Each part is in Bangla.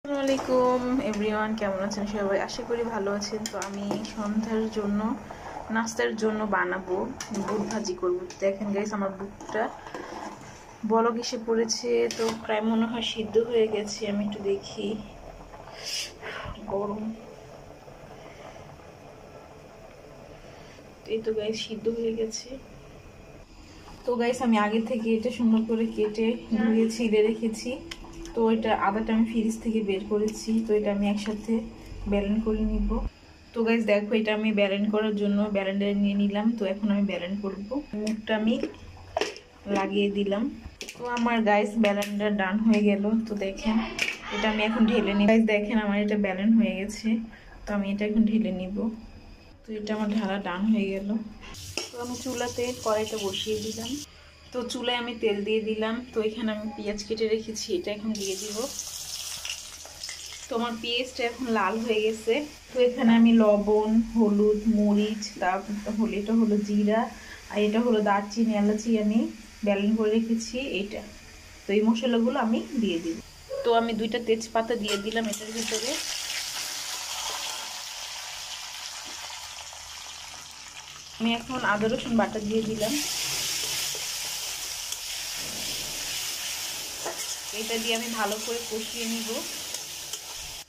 আসসালামু আলাইকুম এভরিওয়ান, কেমন আছেন সবাই? আশা করি ভালো আছেন। তো আমি সন্ধ্যার জন্য নাস্তার জন্য বানাবো বুট ভাজি করবো। দেখেন গাইস, আমার বুটটা বলক এসে পড়েছে, তো প্রায় মনে হয় সিদ্ধ হয়ে গেছে। আমি একটু দেখি, গরম। এই তো গাইস, সিদ্ধ হয়ে গেছে। তো গাইস, আমি আগে থেকে এটা সুন্দর করে কেটে ধুয়ে ছিলে রেখেছি। তো এটা আদাটা আমি ফ্রিজ থেকে বের করেছি। তো এটা আমি একসাথে ব্যালেন্ড করে নিব। তো গাইস দেখো, এটা আমি ব্যালেন্ড করার জন্য ব্যালেন্ডার নিয়ে নিলাম। তো এখন আমি ব্যালেন্ড করব। মুখটা আমি লাগিয়ে দিলাম। তো আমার গাইস ব্যালেন্ডার ডান হয়ে গেল। তো দেখেন, এটা আমি এখন ঢেলে নিব। গাইস দেখেন, আমার এটা ব্যালেন্ড হয়ে গেছে। তো আমি এটা এখন ঢেলে নিব। তো এটা আমার ঢালা ডান হয়ে গেল। তো আমি চুলাতে কড়াইটা বসিয়ে দিলাম। তো চুলায় আমি তেল দিয়ে দিলাম। তো এখানে আমি পেঁয়াজ কেটে রেখেছি, এটা এখন দিয়ে দিব। তো আমার পেঁয়াজটা এখন লাল হয়ে গেছে। তো এখানে আমি লবণ, হলুদ, মরিচ, তারপর এটা হলো জিরা, আর এটা হলো দারচিনি, এলাচি আমি ব্যালেন্ড করে রেখেছি এইটা। তো এই মশলাগুলো আমি দিয়ে দিব। তো আমি 2টা তেজপাতা দিয়ে দিলাম এটার ভিতরে। আমি এখন আদা রসুন বাটা দিয়ে দিলাম। এটা দিয়ে আমি ভালো করে কষিয়ে নিব।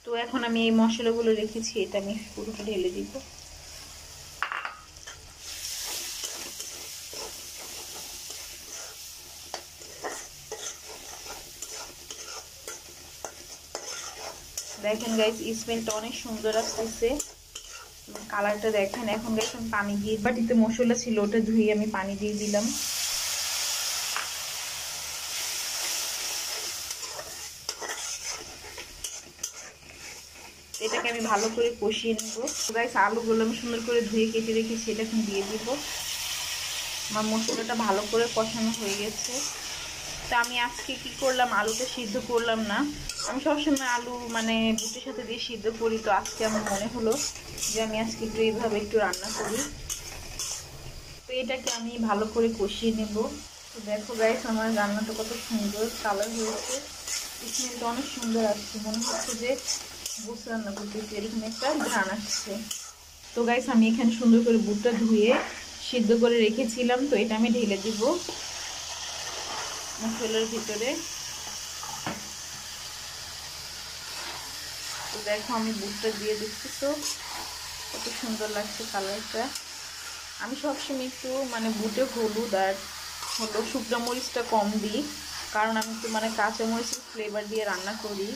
তো এখন আমি এই মশলাগুলো রেখেছি, এটা আমি পুরোটা ঢেলে দিব। দেখেন গাইস, স্মেলটা অনেক সুন্দর আসতেছে, কালারটা দেখেন। এখন গাইস আমি পানি দিয়ে, বাটিতে মশলা ছিল ওটা ধুয়ে আমি পানি দিয়ে দিলাম। এটাকে আমি ভালো করে কষিয়ে নেব। গাইস আলুগুলো আমি সুন্দর করে ধুয়ে কেটে রেখেছি, এটা এখন দিয়ে দিব। আমার মশলাটা ভালো করে কষানো হয়ে গেছে। তা আমি আজকে কি করলাম, আলুটা সিদ্ধ করলাম না। আমি সবসময় আলু মানে বুটের সাথে দিয়ে সিদ্ধ করি। তো আজকে আমার মনে হলো যে আমি আজকে একটু এইভাবে একটু রান্না করি। তো এটাকে আমি ভালো করে কষিয়ে নেব। তো দেখো গাইস, আমার রান্নাটা কত সুন্দর কালার হয়েছে, স্মেলটা অনেক সুন্দর আসছে। মনে হচ্ছে যে বুট রান্না করতেছি, এরকম একটা ঘ্রাণ আসছে। তো গাইস, আমি এখানে সুন্দর করে বুটটা ধুয়ে সিদ্ধ করে রেখেছিলাম। তো এটা আমি ঢেলে দিব মশলার ভিতরে। তো দেখো, আমি বুটটা দিয়ে দিচ্ছি। তো কত সুন্দর লাগছে কালারটা। আমি সবসময় একটু মানে বুটে হলুদ আর শুকনো মরিচটা কম দিই, কারণ আমি একটু মানে কাঁচা মরিচের ফ্লেভার দিয়ে রান্না করি।